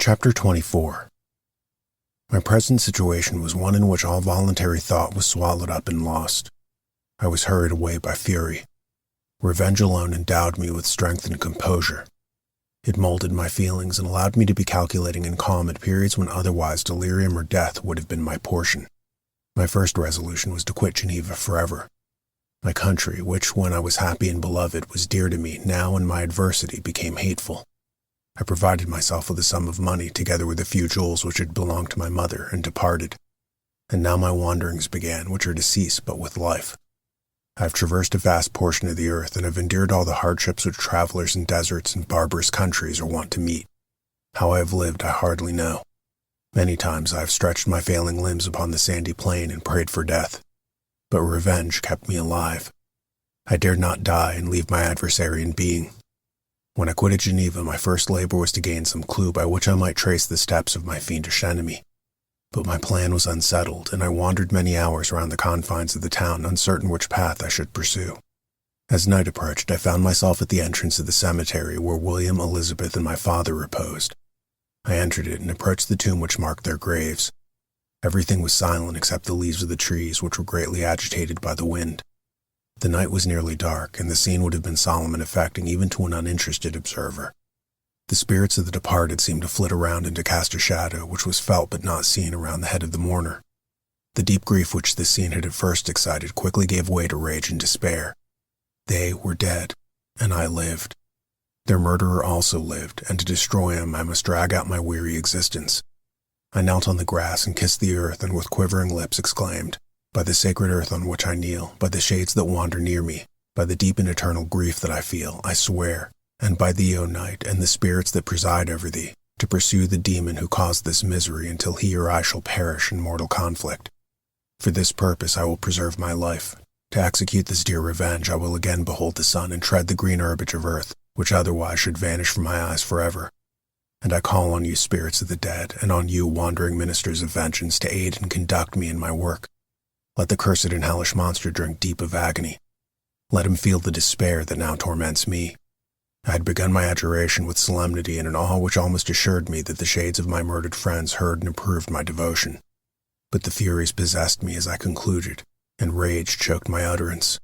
Chapter 24. My present situation was one in which all voluntary thought was swallowed up and lost. I was hurried away by fury. Revenge alone endowed me with strength and composure. It molded my feelings and allowed me to be calculating and calm at periods when otherwise delirium or death would have been my portion. My first resolution was to quit Geneva forever. My country, which when I was happy and beloved was dear to me, now in my adversity became hateful. I provided myself with a sum of money together with a few jewels which had belonged to my mother and departed. And now my wanderings began, which are to cease but with life. I have traversed a vast portion of the earth and have endured all the hardships which travelers in deserts and barbarous countries are wont to meet. How I have lived I hardly know. Many times I have stretched my failing limbs upon the sandy plain and prayed for death. But revenge kept me alive. I dared not die and leave my adversary in being. When I quitted Geneva, my first labor was to gain some clue by which I might trace the steps of my fiendish enemy. But my plan was unsettled, and I wandered many hours around the confines of the town, uncertain which path I should pursue. As night approached, I found myself at the entrance of the cemetery where William, Elizabeth, and my father reposed. I entered it and approached the tomb which marked their graves. Everything was silent except the leaves of the trees, which were greatly agitated by the wind. The night was nearly dark, and the scene would have been solemn and affecting even to an uninterested observer. The spirits of the departed seemed to flit around and to cast a shadow, which was felt but not seen, around the head of the mourner. The deep grief which this scene had at first excited quickly gave way to rage and despair. They were dead, and I lived. Their murderer also lived, and to destroy him I must drag out my weary existence. I knelt on the grass and kissed the earth, and with quivering lips exclaimed, "By the sacred earth on which I kneel, by the shades that wander near me, by the deep and eternal grief that I feel, I swear, and by thee, O night, and the spirits that preside over thee, to pursue the demon who caused this misery until he or I shall perish in mortal conflict. For this purpose I will preserve my life. To execute this dear revenge I will again behold the sun and tread the green herbage of earth, which otherwise should vanish from my eyes forever. And I call on you, spirits of the dead, and on you, wandering ministers of vengeance, to aid and conduct me in my work. Let the cursed and hellish monster drink deep of agony. Let him feel the despair that now torments me." I had begun my adjuration with solemnity and an awe which almost assured me that the shades of my murdered friends heard and approved my devotion. But the furies possessed me as I concluded, and rage choked my utterance.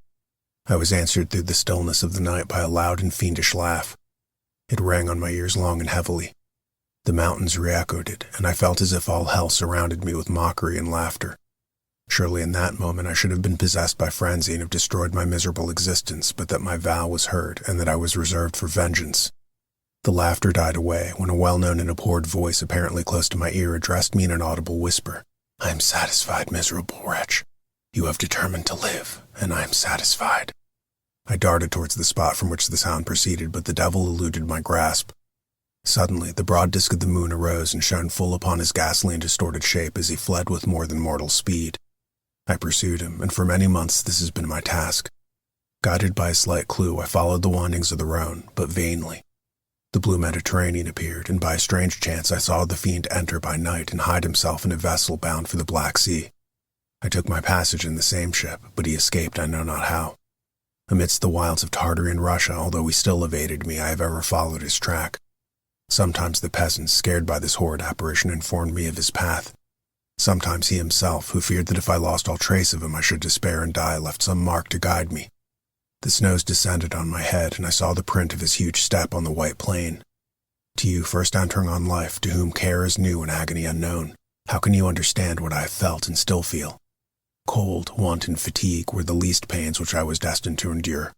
I was answered through the stillness of the night by a loud and fiendish laugh. It rang on my ears long and heavily. The mountains re-echoed it, and I felt as if all hell surrounded me with mockery and laughter. Surely in that moment I should have been possessed by frenzy and have destroyed my miserable existence, but that my vow was heard and that I was reserved for vengeance. The laughter died away when a well-known and abhorred voice apparently close to my ear addressed me in an audible whisper. "I am satisfied, miserable wretch. You have determined to live, and I am satisfied." I darted towards the spot from which the sound proceeded, but the devil eluded my grasp. Suddenly, the broad disk of the moon arose and shone full upon his ghastly and distorted shape as he fled with more than mortal speed. I pursued him, and for many months this has been my task. Guided by a slight clue, I followed the windings of the Rhone, but vainly. The blue Mediterranean appeared, and by a strange chance I saw the fiend enter by night and hide himself in a vessel bound for the Black Sea. I took my passage in the same ship, but he escaped I know not how. Amidst the wilds of Tartary and Russia, although he still evaded me, I have ever followed his track. Sometimes the peasants, scared by this horrid apparition, informed me of his path. Sometimes he himself, who feared that if I lost all trace of him I should despair and die, left some mark to guide me. The snows descended on my head, and I saw the print of his huge step on the white plain. To you, first entering on life, to whom care is new and agony unknown, how can you understand what I have felt and still feel? Cold, want, and fatigue were the least pains which I was destined to endure.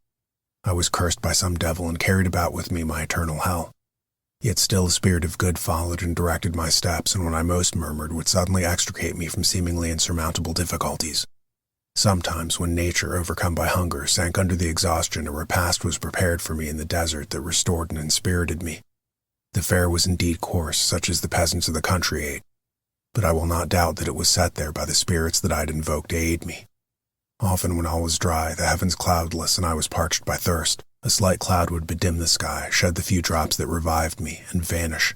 I was cursed by some devil and carried about with me my eternal hell. Yet still a spirit of good followed and directed my steps, and when I most murmured would suddenly extricate me from seemingly insurmountable difficulties. Sometimes, when nature, overcome by hunger, sank under the exhaustion, a repast was prepared for me in the desert that restored and inspirited me. The fare was indeed coarse, such as the peasants of the country ate, but I will not doubt that it was set there by the spirits that I had invoked to aid me. Often when all was dry, the heavens cloudless, and I was parched by thirst, a slight cloud would bedim the sky, shed the few drops that revived me, and vanish.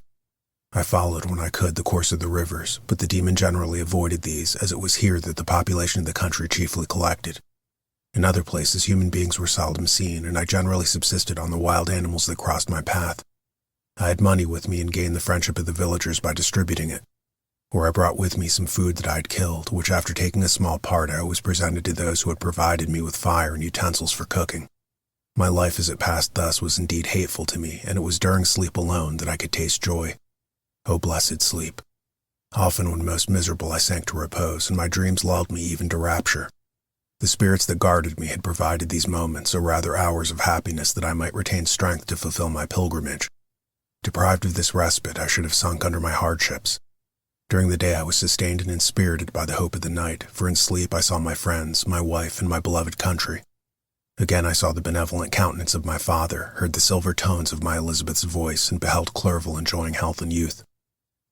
I followed when I could the course of the rivers, but the demon generally avoided these, as it was here that the population of the country chiefly collected. In other places human beings were seldom seen, and I generally subsisted on the wild animals that crossed my path. I had money with me and gained the friendship of the villagers by distributing it. Or I brought with me some food that I had killed, which after taking a small part I always presented to those who had provided me with fire and utensils for cooking. My life as it passed thus was indeed hateful to me, and it was during sleep alone that I could taste joy. Oh, blessed sleep! Often when most miserable I sank to repose, and my dreams lulled me even to rapture. The spirits that guarded me had provided these moments, or rather hours of happiness, that I might retain strength to fulfill my pilgrimage. Deprived of this respite, I should have sunk under my hardships. During the day I was sustained and inspirited by the hope of the night, for in sleep I saw my friends, my wife, and my beloved country. Again I saw the benevolent countenance of my father, heard the silver tones of my Elizabeth's voice, and beheld Clerval enjoying health and youth.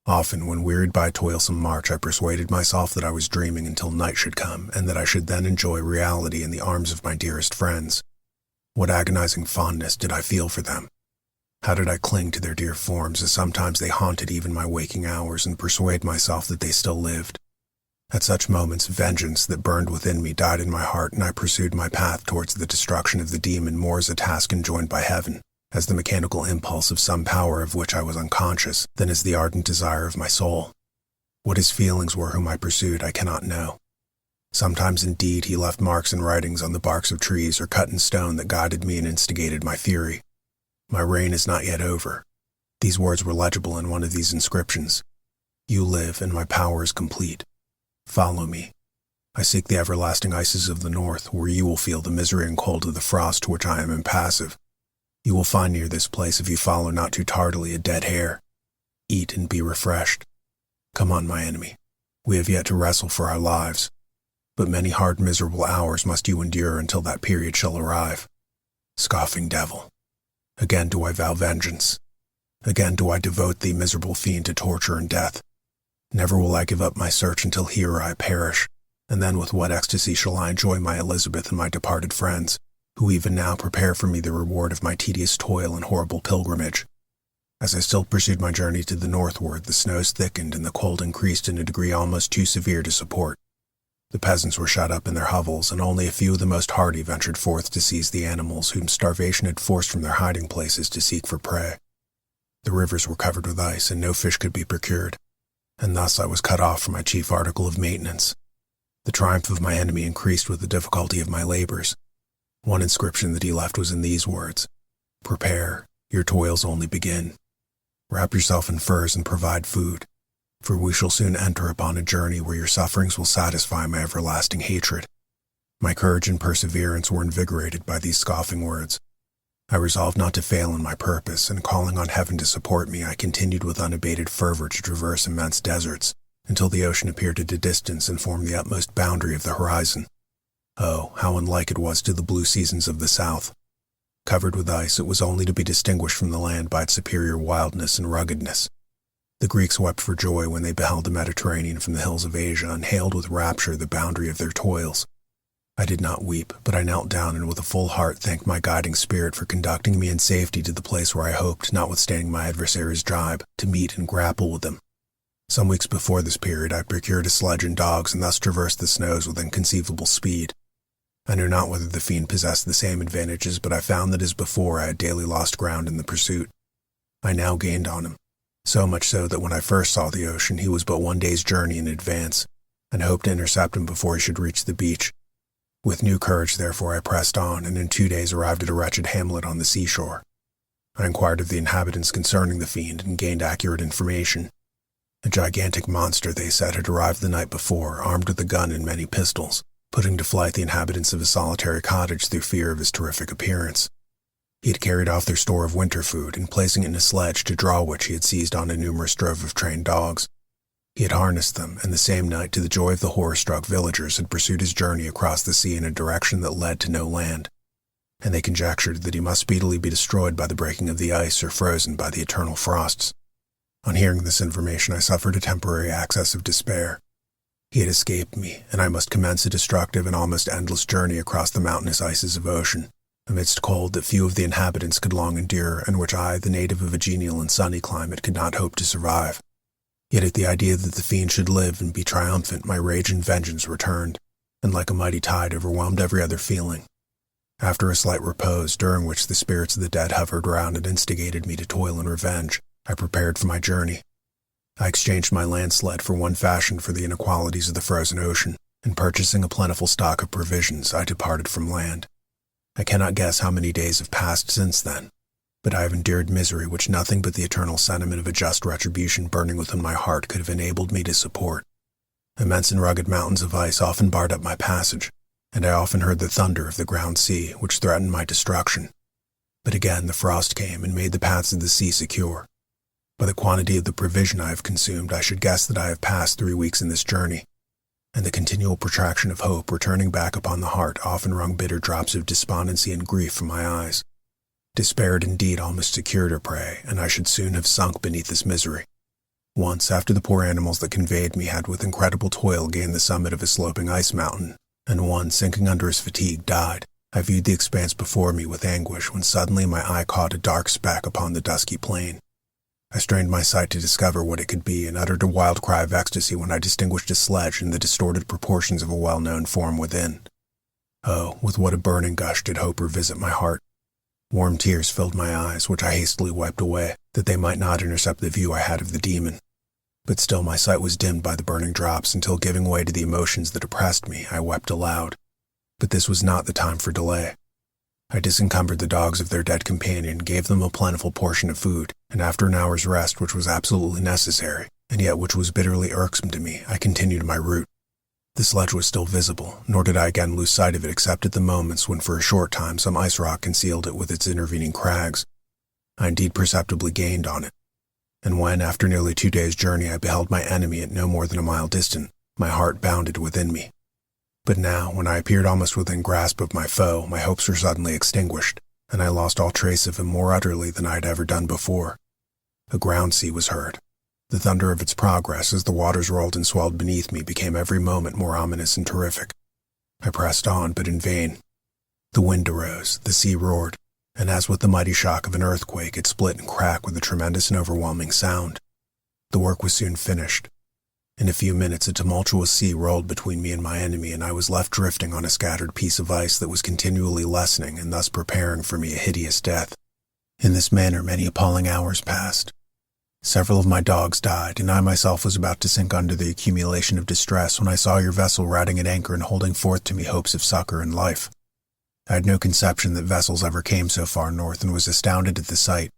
Often, when wearied by a toilsome march, I persuaded myself that I was dreaming until night should come, and that I should then enjoy reality in the arms of my dearest friends. What agonizing fondness did I feel for them! How did I cling to their dear forms, as sometimes they haunted even my waking hours, and persuade myself that they still lived. At such moments, vengeance that burned within me died in my heart, and I pursued my path towards the destruction of the demon more as a task enjoined by heaven, as the mechanical impulse of some power of which I was unconscious, than as the ardent desire of my soul. What his feelings were whom I pursued I cannot know. Sometimes indeed he left marks and writings on the barks of trees or cut in stone that guided me and instigated my fury. My reign is not yet over. These words were legible in one of these inscriptions. You live, and my power is complete. Follow me. I seek the everlasting ices of the north, where you will feel the misery and cold of the frost to which I am impassive. You will find near this place, if you follow not too tardily, a dead hare. Eat and be refreshed. Come on, my enemy. We have yet to wrestle for our lives. But many hard, miserable hours must you endure until that period shall arrive. Scoffing devil. Again do I vow vengeance. Again do I devote thee, miserable fiend, to torture and death. Never will I give up my search until here I perish, and then with what ecstasy shall I enjoy my Elizabeth and my departed friends, who even now prepare for me the reward of my tedious toil and horrible pilgrimage. As I still pursued my journey to the northward, the snows thickened and the cold increased in a degree almost too severe to support. The peasants were shut up in their hovels, and only a few of the most hardy ventured forth to seize the animals whom starvation had forced from their hiding places to seek for prey. The rivers were covered with ice, and no fish could be procured, and thus I was cut off from my chief article of maintenance. The triumph of my enemy increased with the difficulty of my labors. One inscription that he left was in these words: Prepare, your toils only begin. Wrap yourself in furs and provide food, for we shall soon enter upon a journey where your sufferings will satisfy my everlasting hatred. My courage and perseverance were invigorated by these scoffing words. I resolved not to fail in my purpose, and calling on heaven to support me, I continued with unabated fervor to traverse immense deserts, until the ocean appeared at a distance and formed the utmost boundary of the horizon. Oh, how unlike it was to the blue seasons of the south! Covered with ice, it was only to be distinguished from the land by its superior wildness and ruggedness. The Greeks wept for joy when they beheld the Mediterranean from the hills of Asia and hailed with rapture the boundary of their toils. I did not weep, but I knelt down and with a full heart thanked my guiding spirit for conducting me in safety to the place where I hoped, notwithstanding my adversary's jibe, to meet and grapple with him. Some weeks before this period I procured a sledge and dogs and thus traversed the snows with inconceivable speed. I knew not whether the fiend possessed the same advantages, but I found that as before I had daily lost ground in the pursuit. I now gained on him, so much so that when I first saw the ocean he was but 1 day's journey in advance, and hoped to intercept him before he should reach the beach. With new courage, therefore, I pressed on, and in 2 days arrived at a wretched hamlet on the seashore. I inquired of the inhabitants concerning the fiend, and gained accurate information. A gigantic monster, they said, had arrived the night before, armed with a gun and many pistols, putting to flight the inhabitants of a solitary cottage through fear of his terrific appearance. He had carried off their store of winter food, and placing it in a sledge to draw which he had seized on a numerous drove of trained dogs. He had harnessed them, and the same night, to the joy of the horror-struck villagers, had pursued his journey across the sea in a direction that led to no land, and they conjectured that he must speedily be destroyed by the breaking of the ice or frozen by the eternal frosts. On hearing this information, I suffered a temporary access of despair. He had escaped me, and I must commence a destructive and almost endless journey across the mountainous ices of ocean, amidst cold that few of the inhabitants could long endure, and which I, the native of a genial and sunny climate, could not hope to survive. Yet at the idea that the fiend should live and be triumphant, my rage and vengeance returned, and like a mighty tide overwhelmed every other feeling. After a slight repose, during which the spirits of the dead hovered round and instigated me to toil and revenge, I prepared for my journey. I exchanged my land sled for one fashioned for the inequalities of the frozen ocean, and purchasing a plentiful stock of provisions, I departed from land. I cannot guess how many days have passed since then, but I have endured misery which nothing but the eternal sentiment of a just retribution burning within my heart could have enabled me to support. Immense and rugged mountains of ice often barred up my passage, and I often heard the thunder of the ground sea, which threatened my destruction. But again the frost came and made the paths of the sea secure. By the quantity of the provision I have consumed, I should guess that I have passed 3 weeks in this journey, and the continual protraction of hope returning back upon the heart often wrung bitter drops of despondency and grief from my eyes. Despair had indeed almost secured her prey, and I should soon have sunk beneath this misery. Once, after the poor animals that conveyed me had with incredible toil gained the summit of a sloping ice mountain, and one, sinking under his fatigue, died, I viewed the expanse before me with anguish when suddenly my eye caught a dark speck upon the dusky plain. I strained my sight to discover what it could be and uttered a wild cry of ecstasy when I distinguished a sledge and the distorted proportions of a well-known form within. Oh, with what a burning gush did hope revisit my heart! Warm tears filled my eyes, which I hastily wiped away, that they might not intercept the view I had of the demon. But still my sight was dimmed by the burning drops until, giving way to the emotions that oppressed me, I wept aloud. But this was not the time for delay. I disencumbered the dogs of their dead companion, gave them a plentiful portion of food, and after an hour's rest, which was absolutely necessary, and yet which was bitterly irksome to me, I continued my route. The sledge was still visible, nor did I again lose sight of it except at the moments when for a short time some ice rock concealed it with its intervening crags. I indeed perceptibly gained on it, and when, after nearly 2 days' journey, I beheld my enemy at no more than a mile distant, my heart bounded within me. But now, when I appeared almost within grasp of my foe, my hopes were suddenly extinguished, and I lost all trace of him more utterly than I had ever done before. A ground sea was heard. The thunder of its progress, as the waters rolled and swelled beneath me, became every moment more ominous and terrific. I pressed on, but in vain. The wind arose, the sea roared, and as with the mighty shock of an earthquake, it split and cracked with a tremendous and overwhelming sound. The work was soon finished. In a few minutes, a tumultuous sea rolled between me and my enemy, and I was left drifting on a scattered piece of ice that was continually lessening and thus preparing for me a hideous death. In this manner, many appalling hours passed. Several of my dogs died, and I myself was about to sink under the accumulation of distress when I saw your vessel riding at anchor and holding forth to me hopes of succor and life. I had no conception that vessels ever came so far north and was astounded at the sight.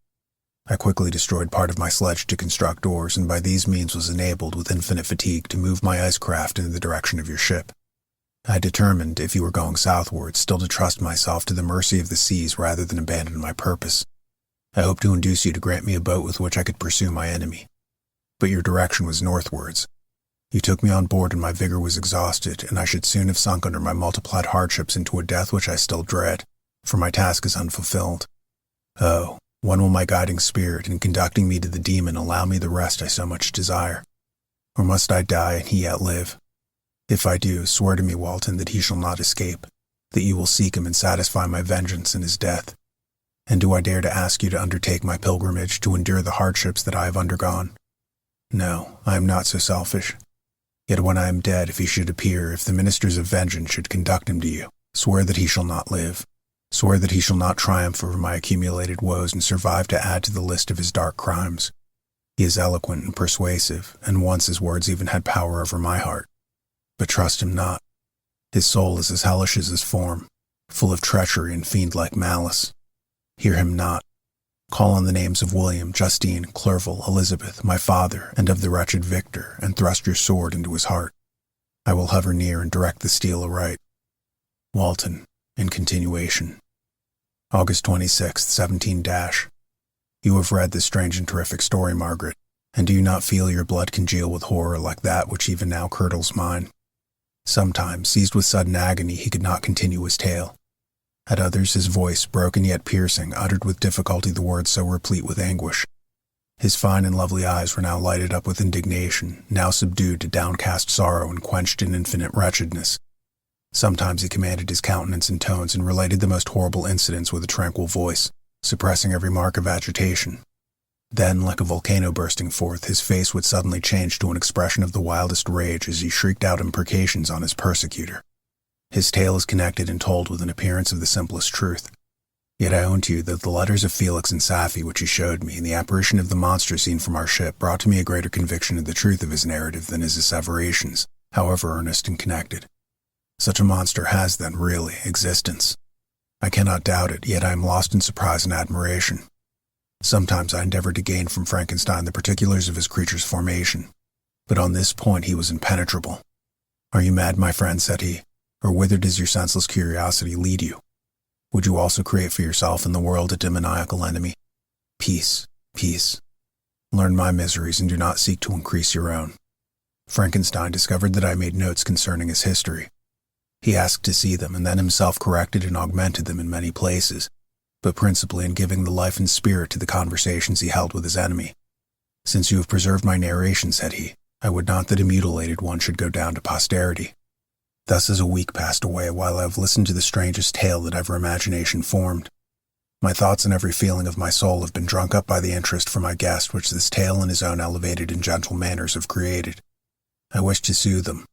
I quickly destroyed part of my sledge to construct oars, and by these means was enabled, with infinite fatigue, to move my ice craft in the direction of your ship. I determined, if you were going southward, still to trust myself to the mercy of the seas rather than abandon my purpose. I hoped to induce you to grant me a boat with which I could pursue my enemy. But your direction was northwards. You took me on board and my vigor was exhausted, and I should soon have sunk under my multiplied hardships into a death which I still dread, for my task is unfulfilled. Oh, when will my guiding spirit, in conducting me to the demon, allow me the rest I so much desire? Or must I die and he yet live? If I do, swear to me, Walton, that he shall not escape, that you will seek him and satisfy my vengeance in his death. And do I dare to ask you to undertake my pilgrimage, to endure the hardships that I have undergone? No, I am not so selfish. Yet when I am dead, if he should appear, if the ministers of vengeance should conduct him to you, swear that he shall not live. Swear that he shall not triumph over my accumulated woes and survive to add to the list of his dark crimes. He is eloquent and persuasive, and once his words even had power over my heart. But trust him not. His soul is as hellish as his form, full of treachery and fiend-like malice. Hear him not. Call on the names of William, Justine, Clerval, Elizabeth, my father, and of the wretched Victor, and thrust your sword into his heart. I will hover near and direct the steel aright. Walton, in continuation. August 26th, 17 — You have read this strange and terrific story, Margaret, and do you not feel your blood congeal with horror like that which even now curdles mine? Sometimes, seized with sudden agony, he could not continue his tale. At others, his voice, broken yet piercing, uttered with difficulty the words so replete with anguish. His fine and lovely eyes were now lighted up with indignation, now subdued to downcast sorrow and quenched in infinite wretchedness. Sometimes he commanded his countenance and tones and related the most horrible incidents with a tranquil voice, suppressing every mark of agitation. Then, like a volcano bursting forth, his face would suddenly change to an expression of the wildest rage as he shrieked out imprecations on his persecutor. His tale is connected and told with an appearance of the simplest truth. Yet I own to you that the letters of Felix and Safi which he showed me, and the apparition of the monster seen from our ship, brought to me a greater conviction of the truth of his narrative than his asseverations, however earnest and connected. Such a monster has, then, really, existence. I cannot doubt it, yet I am lost in surprise and admiration. Sometimes I endeavored to gain from Frankenstein the particulars of his creature's formation, but on this point he was impenetrable. "Are you mad, my friend?" said he, "or whither does your senseless curiosity lead you? Would you also create for yourself in the world a demoniacal enemy? Peace, peace. Learn my miseries and do not seek to increase your own." Frankenstein discovered that I made notes concerning his history. He asked to see them, and then himself corrected and augmented them in many places, but principally in giving the life and spirit to the conversations he held with his enemy. "Since you have preserved my narration," said he, "I would not that a mutilated one should go down to posterity." Thus as a week passed away while I have listened to the strangest tale that ever imagination formed. My thoughts and every feeling of my soul have been drunk up by the interest for my guest which this tale and his own elevated and gentle manners have created. I wish to soothe them,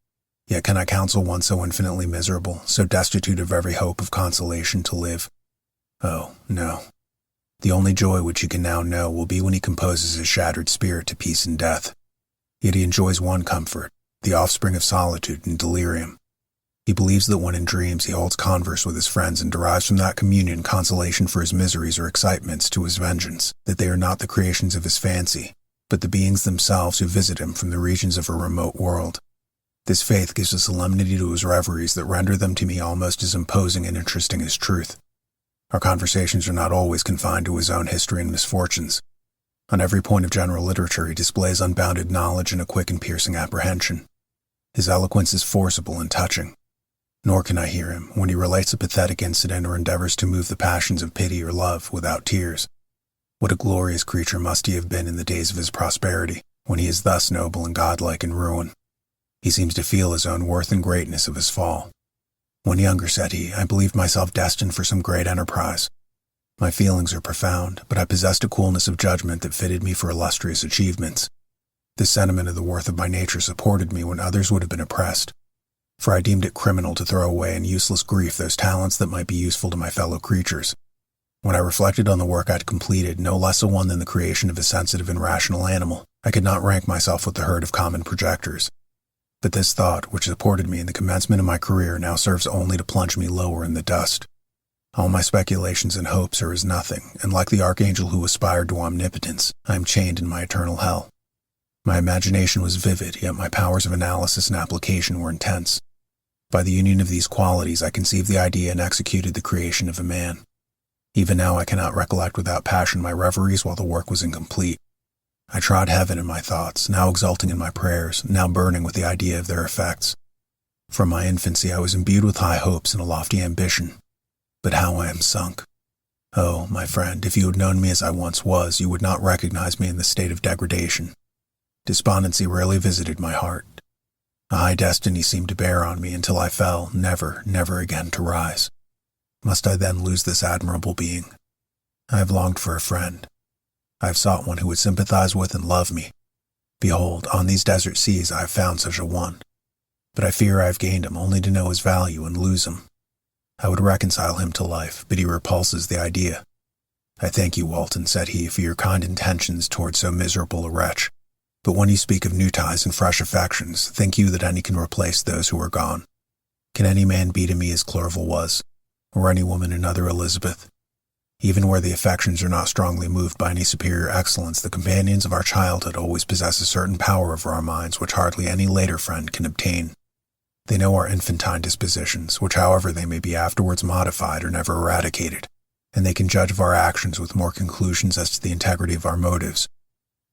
yet can I counsel one so infinitely miserable, so destitute of every hope of consolation to live? Oh, no. The only joy which he can now know will be when he composes his shattered spirit to peace and death. Yet he enjoys one comfort, the offspring of solitude and delirium. He believes that when in dreams he holds converse with his friends and derives from that communion consolation for his miseries or excitements to his vengeance, that they are not the creations of his fancy, but the beings themselves who visit him from the regions of a remote world. This faith gives a solemnity to his reveries that render them to me almost as imposing and interesting as truth. Our conversations are not always confined to his own history and misfortunes. On every point of general literature he displays unbounded knowledge and a quick and piercing apprehension. His eloquence is forcible and touching. Nor can I hear him, when he relates a pathetic incident or endeavors to move the passions of pity or love, without tears. What a glorious creature must he have been in the days of his prosperity, when he is thus noble and godlike in ruin. He seems to feel his own worth and greatness of his fall. "When younger," said he, "I believed myself destined for some great enterprise. My feelings are profound, but I possessed a coolness of judgment that fitted me for illustrious achievements. This sentiment of the worth of my nature supported me when others would have been oppressed, for I deemed it criminal to throw away in useless grief those talents that might be useful to my fellow creatures. When I reflected on the work I'd completed, no less a one than the creation of a sensitive and rational animal, I could not rank myself with the herd of common projectors. But this thought, which supported me in the commencement of my career, now serves only to plunge me lower in the dust. All my speculations and hopes are as nothing, and like the archangel who aspired to omnipotence, I am chained in my eternal hell. My imagination was vivid, yet my powers of analysis and application were intense. By the union of these qualities I conceived the idea and executed the creation of a man. Even now I cannot recollect without passion my reveries while the work was incomplete. I trod heaven in my thoughts, now exulting in my prayers, now burning with the idea of their effects. From my infancy I was imbued with high hopes and a lofty ambition. But how I am sunk! Oh, my friend, if you had known me as I once was, you would not recognize me in this state of degradation. Despondency rarely visited my heart. A high destiny seemed to bear on me until I fell, never, never again to rise. Must I then lose this admirable being? I have longed for a friend. I have sought one who would sympathize with and love me. Behold, on these desert seas I have found such a one. But I fear I have gained him only to know his value and lose him. I would reconcile him to life, but he repulses the idea. "I thank you, Walton," said he, "for your kind intentions toward so miserable a wretch. But when you speak of new ties and fresh affections, think you that any can replace those who are gone? Can any man be to me as Clerval was, or any woman another Elizabeth? Even where the affections are not strongly moved by any superior excellence, the companions of our childhood always possess a certain power over our minds which hardly any later friend can obtain. They know our infantine dispositions, which however they may be afterwards modified are never eradicated, and they can judge of our actions with more conclusions as to the integrity of our motives.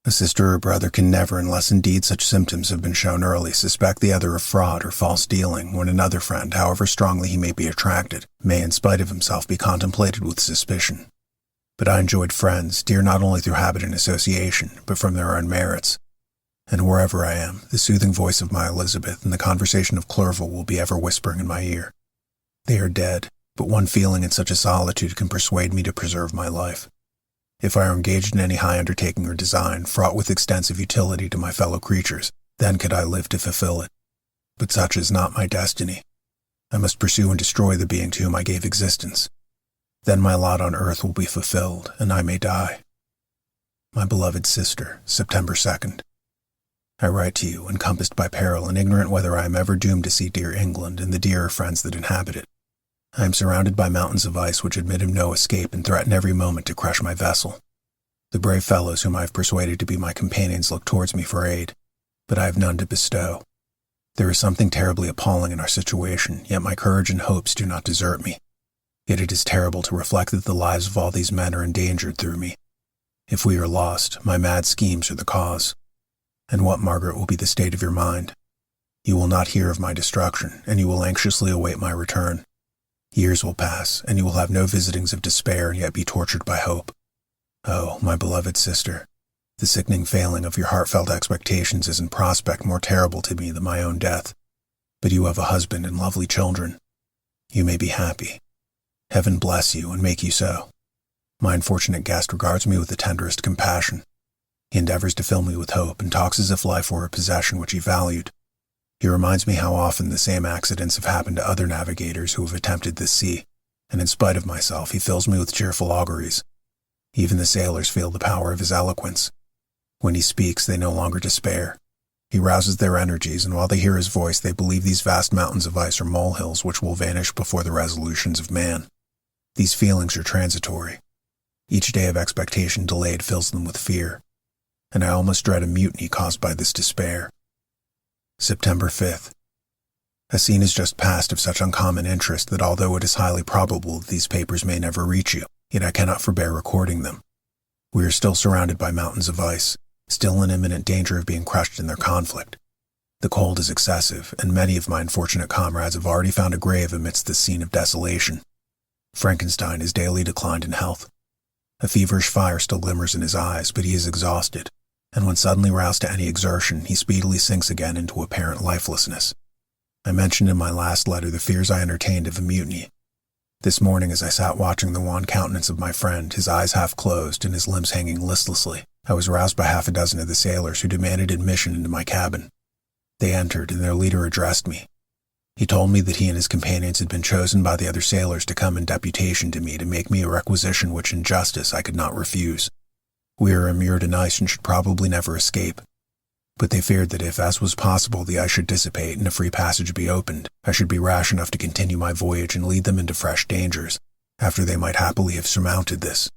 A sister or brother can never, unless indeed such symptoms have been shown early, suspect the other of fraud or false dealing, when another friend, however strongly he may be attracted, may in spite of himself be contemplated with suspicion. But I enjoyed friends, dear not only through habit and association, but from their own merits. And wherever I am, the soothing voice of my Elizabeth and the conversation of Clerval will be ever whispering in my ear. They are dead, but one feeling in such a solitude can persuade me to preserve my life. If I are engaged in any high undertaking or design, fraught with extensive utility to my fellow creatures, then could I live to fulfill it. But such is not my destiny. I must pursue and destroy the being to whom I gave existence. Then my lot on earth will be fulfilled, and I may die. My beloved sister, September 2nd. I write to you, encompassed by peril and ignorant whether I am ever doomed to see dear England and the dearer friends that inhabit it. I am surrounded by mountains of ice which admit of no escape and threaten every moment to crush my vessel. The brave fellows whom I have persuaded to be my companions look towards me for aid, but I have none to bestow. There is something terribly appalling in our situation, yet my courage and hopes do not desert me. Yet it is terrible to reflect that the lives of all these men are endangered through me. If we are lost, my mad schemes are the cause. And what, Margaret, will be the state of your mind? You will not hear of my destruction, and you will anxiously await my return. Years will pass, and you will have no visitings of despair and yet be tortured by hope. Oh, my beloved sister, the sickening failing of your heartfelt expectations is in prospect more terrible to me than my own death. But you have a husband and lovely children. You may be happy. Heaven bless you and make you so. My unfortunate guest regards me with the tenderest compassion. He endeavors to fill me with hope and talks as if life were a possession which he valued. He reminds me how often the same accidents have happened to other navigators who have attempted this sea, and in spite of myself he fills me with cheerful auguries. Even the sailors feel the power of his eloquence. When he speaks, they no longer despair. He rouses their energies, and while they hear his voice, they believe these vast mountains of ice are molehills which will vanish before the resolutions of man. These feelings are transitory. Each day of expectation delayed fills them with fear, and I almost dread a mutiny caused by this despair. September 5th. A scene has just passed of such uncommon interest that although it is highly probable that these papers may never reach you, yet I cannot forbear recording them. We are still surrounded by mountains of ice, still in imminent danger of being crushed in their conflict. The cold is excessive, and many of my unfortunate comrades have already found a grave amidst this scene of desolation. Frankenstein has daily declined in health. A feverish fire still glimmers in his eyes, but he is exhausted, and when suddenly roused to any exertion, he speedily sinks again into apparent lifelessness. I mentioned in my last letter the fears I entertained of a mutiny. This morning, as I sat watching the wan countenance of my friend, his eyes half closed and his limbs hanging listlessly, I was roused by half a dozen of the sailors who demanded admission into my cabin. They entered, and their leader addressed me. He told me that he and his companions had been chosen by the other sailors to come in deputation to me to make me a requisition which in justice I could not refuse. We are immured in ice and should probably never escape. But they feared that if, as was possible, the ice should dissipate and a free passage be opened, I should be rash enough to continue my voyage and lead them into fresh dangers, after they might happily have surmounted this.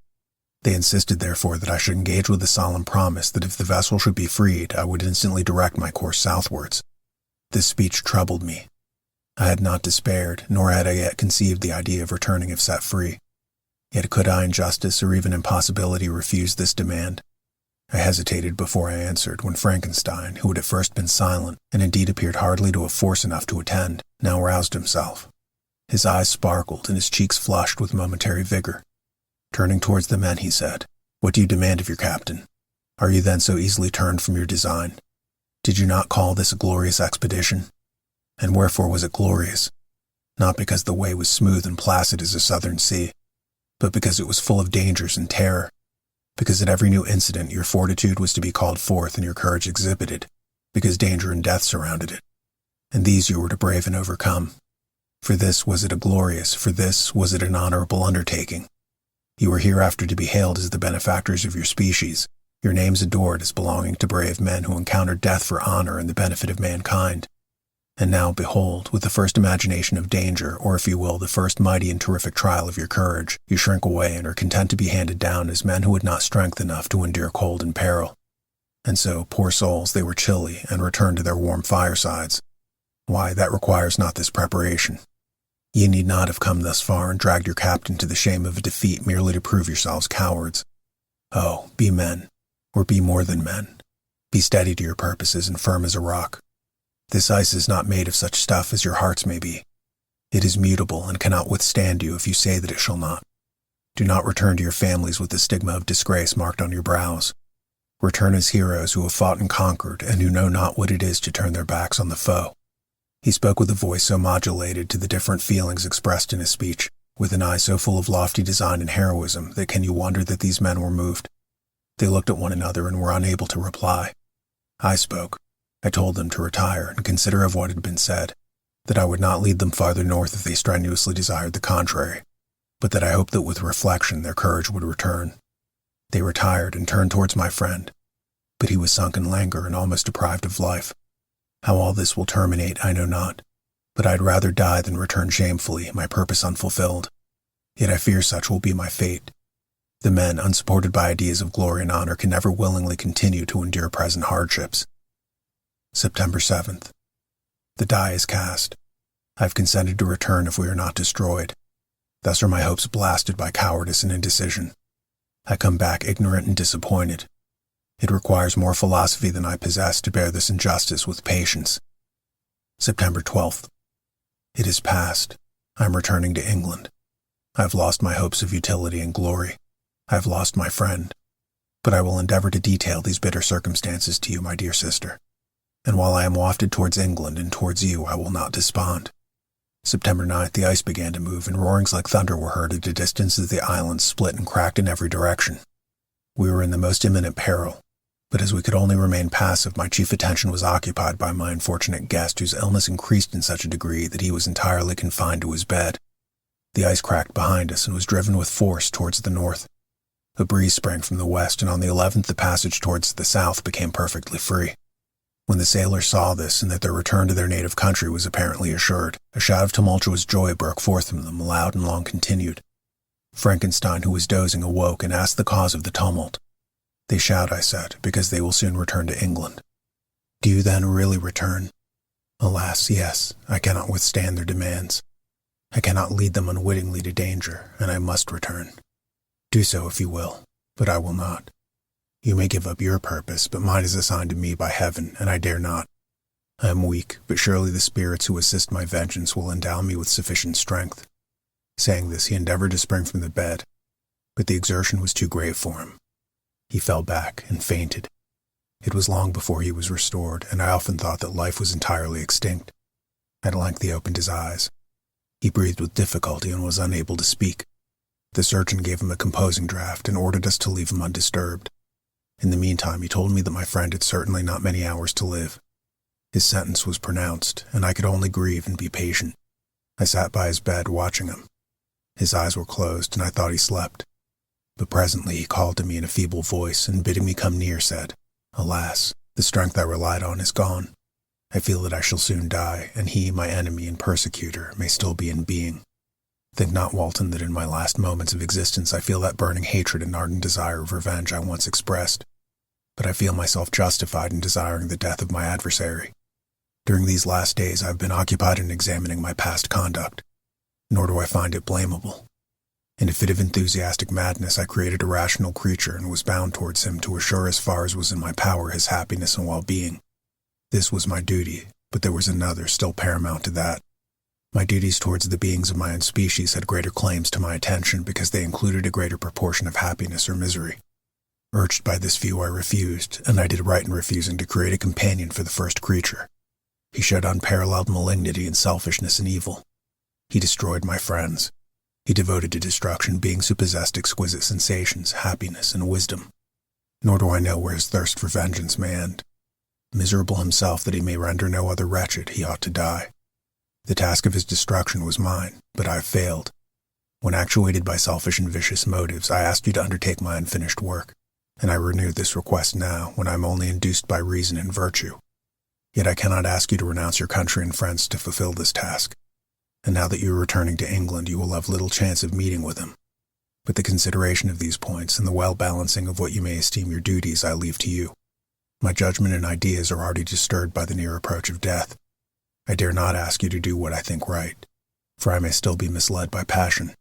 They insisted, therefore, that I should engage with a solemn promise that if the vessel should be freed, I would instantly direct my course southwards. This speech troubled me. I had not despaired, nor had I yet conceived the idea of returning if set free. Yet could I in justice or even in possibility refuse this demand? I hesitated before I answered when Frankenstein, who had at first been silent, and indeed appeared hardly to have force enough to attend, now roused himself. His eyes sparkled and his cheeks flushed with momentary vigor. Turning towards the men, he said, "What do you demand of your captain? Are you then so easily turned from your design? Did you not call this a glorious expedition? And wherefore was it glorious? Not because the way was smooth and placid as a southern sea, but because it was full of dangers and terror, because at every new incident your fortitude was to be called forth and your courage exhibited, because danger and death surrounded it, and these you were to brave and overcome. For this was it a glorious, for this was it an honorable undertaking. You were hereafter to be hailed as the benefactors of your species, your names adored as belonging to brave men who encountered death for honor and the benefit of mankind. And now, behold, with the first imagination of danger, or if you will, the first mighty and terrific trial of your courage, you shrink away and are content to be handed down as men who had not strength enough to endure cold and peril. And so, poor souls, they were chilly and returned to their warm firesides. Why, that requires not this preparation. Ye need not have come thus far and dragged your captain to the shame of a defeat merely to prove yourselves cowards. Oh, be men, or be more than men. Be steady to your purposes and firm as a rock. This ice is not made of such stuff as your hearts may be. It is mutable and cannot withstand you if you say that it shall not. Do not return to your families with the stigma of disgrace marked on your brows. Return as heroes who have fought and conquered and who know not what it is to turn their backs on the foe." He spoke with a voice so modulated to the different feelings expressed in his speech, with an eye so full of lofty design and heroism, that can you wonder that these men were moved? They looked at one another and were unable to reply. I spoke. I told them to retire and consider of what had been said. that I would not lead them farther north if they strenuously desired the contrary, but that I hoped that with reflection their courage would return. They retired and turned towards my friend, but he was sunk in languor and almost deprived of life. How all this will terminate, I know not, but I'd rather die than return shamefully, my purpose unfulfilled. Yet I fear such will be my fate. The men, unsupported by ideas of glory and honor, can never willingly continue to endure present hardships. September 7th. The die is cast. I have consented to return if we are not destroyed. Thus are my hopes blasted by cowardice and indecision. I come back ignorant and disappointed. It requires more philosophy than I possess to bear this injustice with patience. September 12th. It is past. I am returning to England. I have lost my hopes of utility and glory. I have lost my friend. But I will endeavor to detail these bitter circumstances to you, my dear sister. And while I am wafted towards England and towards you, I will not despond. September 9th, the ice began to move, and roarings like thunder were heard at a distance as the island split and cracked in every direction. We were in the most imminent peril, but as we could only remain passive, my chief attention was occupied by my unfortunate guest, whose illness increased in such a degree that he was entirely confined to his bed. The ice cracked behind us and was driven with force towards the north. A breeze sprang from the west, and on the 11th the passage towards the south became perfectly free. When the sailors saw this, and that their return to their native country was apparently assured, a shout of tumultuous joy broke forth from them, loud and long continued. Frankenstein, who was dozing, awoke and asked the cause of the tumult. They shout, I said, because they will soon return to England. Do you then really return? Alas, yes, I cannot withstand their demands. I cannot lead them unwittingly to danger, and I must return. Do so if you will, but I will not. You may give up your purpose, but mine is assigned to me by heaven, and I dare not. I am weak, but surely the spirits who assist my vengeance will endow me with sufficient strength. Saying this, he endeavored to spring from the bed, but the exertion was too great for him. He fell back and fainted. It was long before he was restored, and I often thought that life was entirely extinct. At length he opened his eyes. He breathed with difficulty and was unable to speak. The surgeon gave him a composing draught and ordered us to leave him undisturbed. In the meantime, he told me that my friend had certainly not many hours to live. His sentence was pronounced, and I could only grieve and be patient. I sat by his bed watching him. His eyes were closed, and I thought he slept. But presently he called to me in a feeble voice, and bidding me come near, said, Alas, the strength I relied on is gone. I feel that I shall soon die, and he, my enemy and persecutor, may still be in being. Think not, Walton, that in my last moments of existence I feel that burning hatred and ardent desire of revenge I once expressed. But I feel myself justified in desiring the death of my adversary. During these last days I have been occupied in examining my past conduct, nor do I find it blamable. In a fit of enthusiastic madness I created a rational creature and was bound towards him to assure as far as was in my power his happiness and well-being. This was my duty, but there was another still paramount to that. My duties towards the beings of my own species had greater claims to my attention because they included a greater proportion of happiness or misery. Urged by this view, I refused, and I did right in refusing to create a companion for the first creature. He showed unparalleled malignity and selfishness and evil. He destroyed my friends. He devoted to destruction beings who possessed exquisite sensations, happiness, and wisdom. Nor do I know where his thirst for vengeance may end. Miserable himself that he may render no other wretched, he ought to die. The task of his destruction was mine, but I have failed. When actuated by selfish and vicious motives, I asked you to undertake my unfinished work, and I renew this request now, when I am only induced by reason and virtue. Yet I cannot ask you to renounce your country and friends to fulfill this task. And now that you are returning to England, you will have little chance of meeting with him. But the consideration of these points and the well-balancing of what you may esteem your duties I leave to you. My judgment and ideas are already disturbed by the near approach of death. I dare not ask you to do what I think right, for I may still be misled by passion.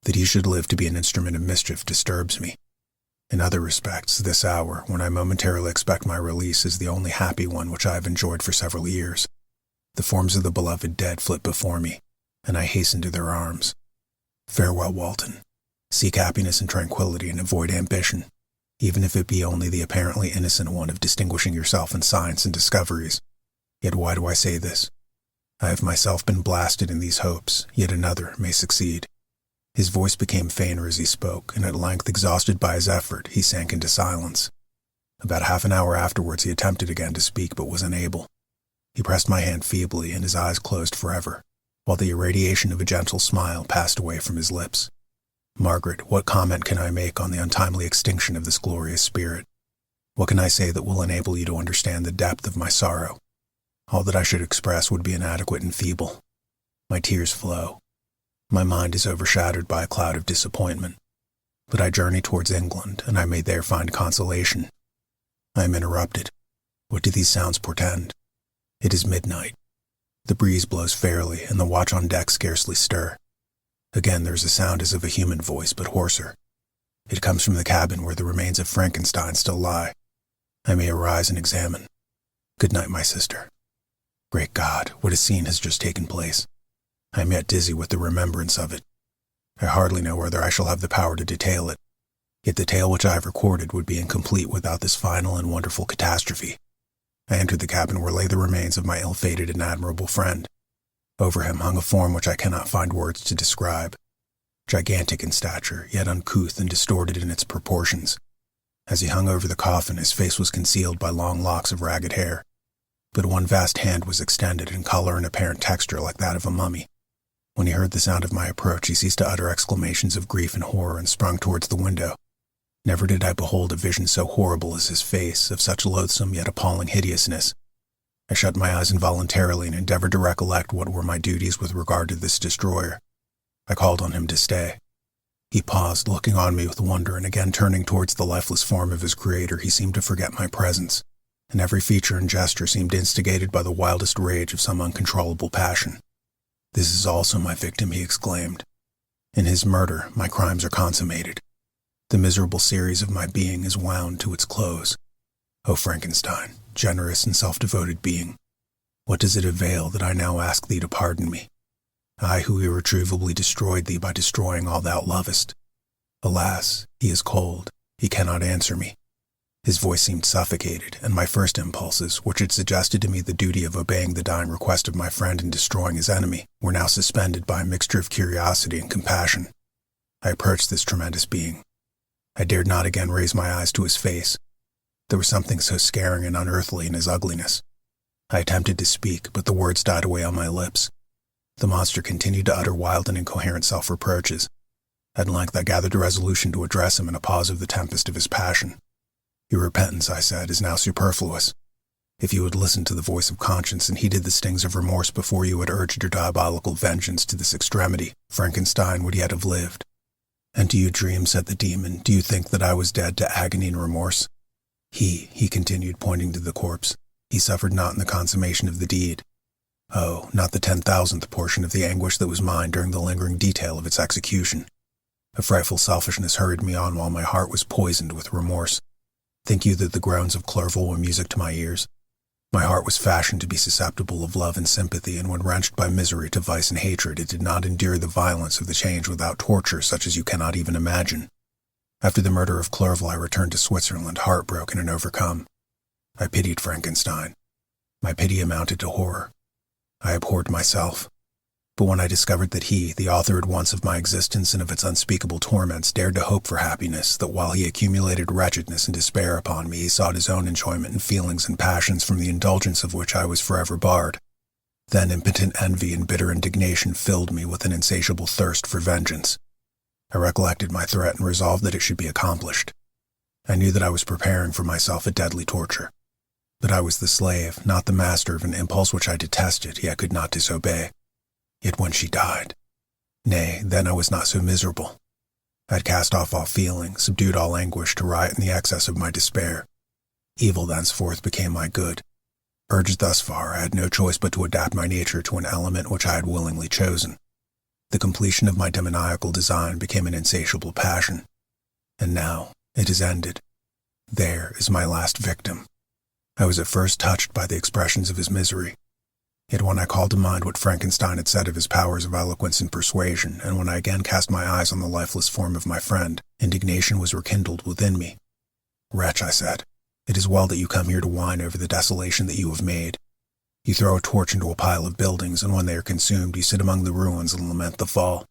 That you should live to be an instrument of mischief disturbs me. In other respects, this hour, when I momentarily expect my release, is the only happy one which I have enjoyed for several years. The forms of the beloved dead flit before me, and I hasten to their arms. Farewell, Walton. Seek happiness and tranquility and avoid ambition, even if it be only the apparently innocent one of distinguishing yourself in science and discoveries. Yet why do I say this? I have myself been blasted in these hopes, yet another may succeed. His voice became fainter as he spoke, and at length, exhausted by his effort, he sank into silence. About half an hour afterwards he attempted again to speak, but was unable. He pressed my hand feebly, and his eyes closed forever, while the irradiation of a gentle smile passed away from his lips. Margaret, what comment can I make on the untimely extinction of this glorious spirit? What can I say that will enable you to understand the depth of my sorrow? All that I should express would be inadequate and feeble. My tears flow. My mind is overshadowed by a cloud of disappointment. But I journey towards England, and I may there find consolation. I am interrupted. What do these sounds portend? It is midnight. The breeze blows fairly, and the watch on deck scarcely stir. Again there is a sound as of a human voice, but hoarser. It comes from the cabin where the remains of Frankenstein still lie. I may arise and examine. Good night, my sister. Great God, what a scene has just taken place. I am yet dizzy with the remembrance of it. I hardly know whether I shall have the power to detail it. Yet the tale which I have recorded would be incomplete without this final and wonderful catastrophe. I entered the cabin where lay the remains of my ill-fated and admirable friend. Over him hung a form which I cannot find words to describe. Gigantic in stature, yet uncouth and distorted in its proportions. As he hung over the coffin, his face was concealed by long locks of ragged hair, but one vast hand was extended in color and apparent texture like that of a mummy. When he heard the sound of my approach, he ceased to utter exclamations of grief and horror and sprung towards the window. Never did I behold a vision so horrible as his face, of such loathsome yet appalling hideousness. I shut my eyes involuntarily and endeavored to recollect what were my duties with regard to this destroyer. I called on him to stay. He paused, looking on me with wonder, and again turning towards the lifeless form of his creator, he seemed to forget my presence, and every feature and gesture seemed instigated by the wildest rage of some uncontrollable passion. This is also my victim, he exclaimed. In his murder, my crimes are consummated. The miserable series of my being is wound to its close. O Frankenstein, generous and self-devoted being, what does it avail that I now ask thee to pardon me? I who irretrievably destroyed thee by destroying all thou lovest. Alas, he is cold. He cannot answer me. His voice seemed suffocated, and my first impulses, which had suggested to me the duty of obeying the dying request of my friend and destroying his enemy, were now suspended by a mixture of curiosity and compassion. I approached this tremendous being. I dared not again raise my eyes to his face. There was something so scaring and unearthly in his ugliness. I attempted to speak, but the words died away on my lips. The monster continued to utter wild and incoherent self-reproaches. At length I gathered a resolution to address him in a pause of the tempest of his passion. Your repentance, I said, is now superfluous. If you had listened to the voice of conscience and heeded the stings of remorse before you had urged your diabolical vengeance to this extremity, Frankenstein would yet have lived. And do you dream, said the demon, do you think that I was dead to agony and remorse? He continued, pointing to the corpse, he suffered not in the consummation of the deed. Oh, not the 10,000th portion of the anguish that was mine during the lingering detail of its execution. A frightful selfishness hurried me on while my heart was poisoned with remorse. Think you that the groans of Clerval were music to my ears? My heart was fashioned to be susceptible of love and sympathy, and when wrenched by misery to vice and hatred, it did not endure the violence of the change without torture such as you cannot even imagine. After the murder of Clerval, I returned to Switzerland, heartbroken and overcome. I pitied Frankenstein. My pity amounted to horror. I abhorred myself. But when I discovered that he, the author at once of my existence and of its unspeakable torments, dared to hope for happiness, that while he accumulated wretchedness and despair upon me, he sought his own enjoyment in feelings and passions from the indulgence of which I was forever barred, then impotent envy and bitter indignation filled me with an insatiable thirst for vengeance. I recollected my threat and resolved that it should be accomplished. I knew that I was preparing for myself a deadly torture. But I was the slave, not the master of an impulse which I detested, yet could not disobey. Yet when she died, nay, then I was not so miserable. I had cast off all feeling, subdued all anguish to riot in the excess of my despair. Evil thenceforth became my good. Urged thus far, I had no choice but to adapt my nature to an element which I had willingly chosen. The completion of my demoniacal design became an insatiable passion. And now it is ended. There is my last victim. I was at first touched by the expressions of his misery. Yet when I called to mind what Frankenstein had said of his powers of eloquence and persuasion, and when I again cast my eyes on the lifeless form of my friend, indignation was rekindled within me. Wretch, I said, it is well that you come here to whine over the desolation that you have made. You throw a torch into a pile of buildings, and when they are consumed, you sit among the ruins and lament the fall.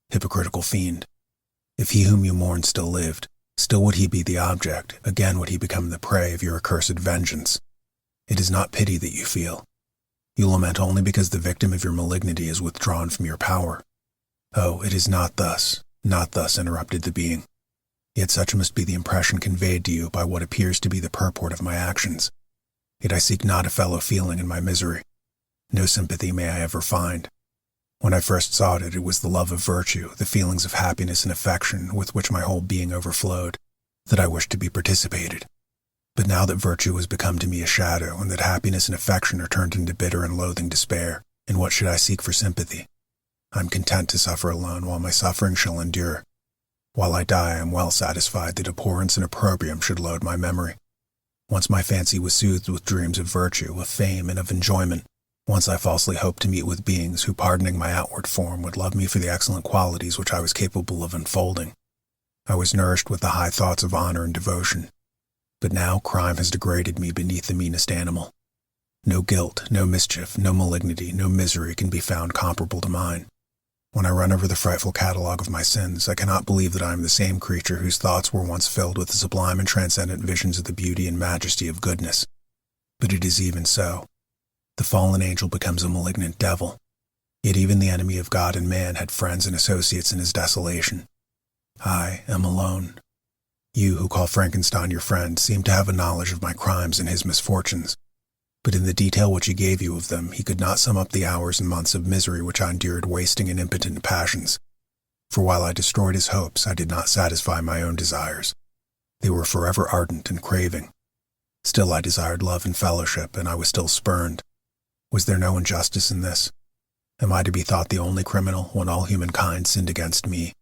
Hypocritical fiend! If he whom you mourn still lived, still would he be the object, again would he become the prey of your accursed vengeance. It is not pity that you feel. You lament only because the victim of your malignity is withdrawn from your power. Oh, it is not thus, interrupted the being. Yet such must be the impression conveyed to you by what appears to be the purport of my actions. Yet I seek not a fellow feeling in my misery. No sympathy may I ever find. When I first sought it, it was the love of virtue, the feelings of happiness and affection with which my whole being overflowed, that I wished to be participated. But now that virtue has become to me a shadow, and that happiness and affection are turned into bitter and loathing despair, in what should I seek for sympathy? I am content to suffer alone while my suffering shall endure. While I die, I am well satisfied that abhorrence and opprobrium should load my memory. Once my fancy was soothed with dreams of virtue, of fame, and of enjoyment. Once I falsely hoped to meet with beings who, pardoning my outward form, would love me for the excellent qualities which I was capable of unfolding. I was nourished with the high thoughts of honor and devotion. But now crime has degraded me beneath the meanest animal. No guilt, no mischief, no malignity, no misery can be found comparable to mine. When I run over the frightful catalogue of my sins, I cannot believe that I am the same creature whose thoughts were once filled with the sublime and transcendent visions of the beauty and majesty of goodness. But it is even so. The fallen angel becomes a malignant devil. Yet even the enemy of God and man had friends and associates in his desolation. I am alone. You, who call Frankenstein your friend, seem to have a knowledge of my crimes and his misfortunes. But in the detail which he gave you of them, he could not sum up the hours and months of misery which I endured wasting in impotent passions. For while I destroyed his hopes, I did not satisfy my own desires. They were forever ardent and craving. Still I desired love and fellowship, and I was still spurned. Was there no injustice in this? Am I to be thought the only criminal when all humankind sinned against me?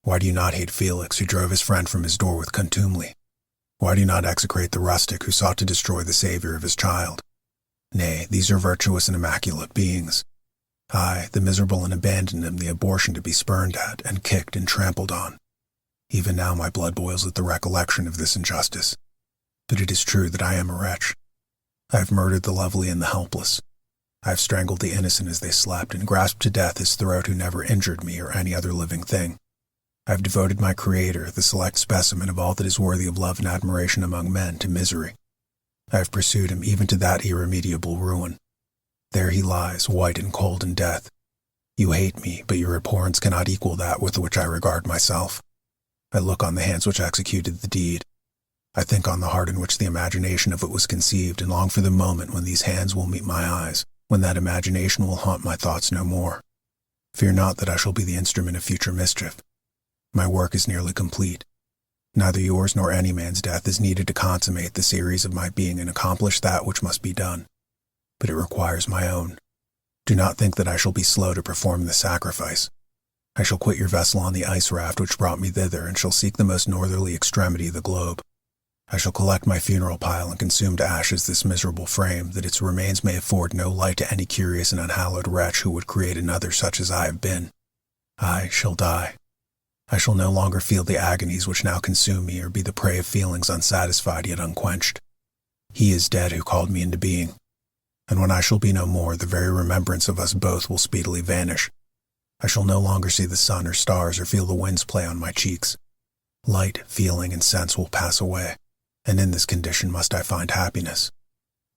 Why do you not hate Felix, who drove his friend from his door with contumely? Why do you not execrate the rustic who sought to destroy the Savior of his child? Nay, these are virtuous and immaculate beings. I, the miserable, and abandoned am the abortion to be spurned at, and kicked and trampled on. Even now my blood boils at the recollection of this injustice. But it is true that I am a wretch. I have murdered the lovely and the helpless. I have strangled the innocent as they slept, and grasped to death his throat who never injured me or any other living thing. I have devoted my Creator, the select specimen of all that is worthy of love and admiration among men, to misery. I have pursued him even to that irremediable ruin. There he lies, white and cold in death. You hate me, but your abhorrence cannot equal that with which I regard myself. I look on the hands which executed the deed. I think on the heart in which the imagination of it was conceived, and long for the moment when these hands will meet my eyes, when that imagination will haunt my thoughts no more. Fear not that I shall be the instrument of future mischief. My work is nearly complete. Neither yours nor any man's death is needed to consummate the series of my being and accomplish that which must be done. But it requires my own. Do not think that I shall be slow to perform the sacrifice. I shall quit your vessel on the ice raft which brought me thither, and shall seek the most northerly extremity of the globe. I shall collect my funeral pile and consume to ashes this miserable frame, that its remains may afford no light to any curious and unhallowed wretch who would create another such as I have been. I shall die. I shall no longer feel the agonies which now consume me, or be the prey of feelings unsatisfied yet unquenched. He is dead who called me into being. And when I shall be no more, the very remembrance of us both will speedily vanish. I shall no longer see the sun or stars or feel the winds play on my cheeks. Light, feeling, and sense will pass away, and in this condition must I find happiness.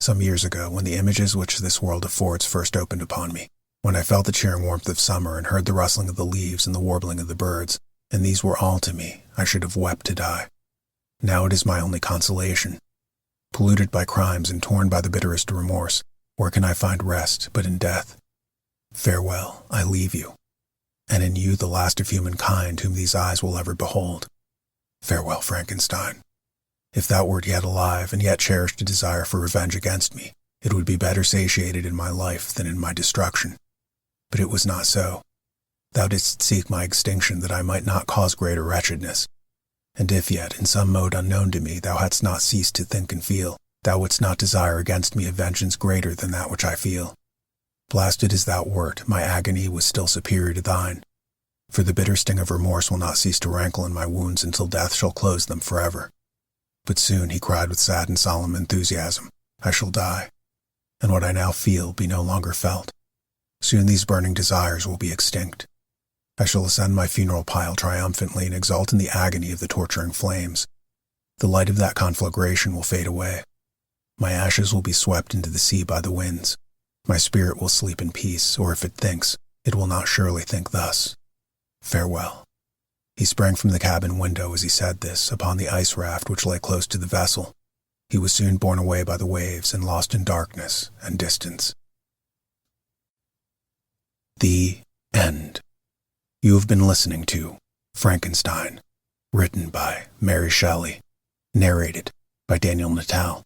Some years ago, when the images which this world affords first opened upon me, when I felt the cheering warmth of summer and heard the rustling of the leaves and the warbling of the birds, and these were all to me, I should have wept to die. Now it is my only consolation. Polluted by crimes and torn by the bitterest remorse, where can I find rest but in death? Farewell, I leave you, and in you the last of humankind whom these eyes will ever behold. Farewell, Frankenstein. If thou wert yet alive and yet cherished a desire for revenge against me, it would be better satiated in my life than in my destruction. But it was not so. Thou didst seek my extinction that I might not cause greater wretchedness. And if yet, in some mode unknown to me, thou hadst not ceased to think and feel, thou wouldst not desire against me a vengeance greater than that which I feel. Blasted as thou wert, my agony was still superior to thine. For the bitter sting of remorse will not cease to rankle in my wounds until death shall close them forever. But soon, he cried with sad and solemn enthusiasm, I shall die, and what I now feel be no longer felt. Soon these burning desires will be extinct. I shall ascend my funeral pile triumphantly and exult in the agony of the torturing flames. The light of that conflagration will fade away. My ashes will be swept into the sea by the winds. My spirit will sleep in peace, or if it thinks, it will not surely think thus. Farewell." He sprang from the cabin window as he said this upon the ice raft which lay close to the vessel. He was soon borne away by the waves and lost in darkness and distance. The End. You have been listening to Frankenstein, written by Mary Shelley, narrated by Daniel Natal.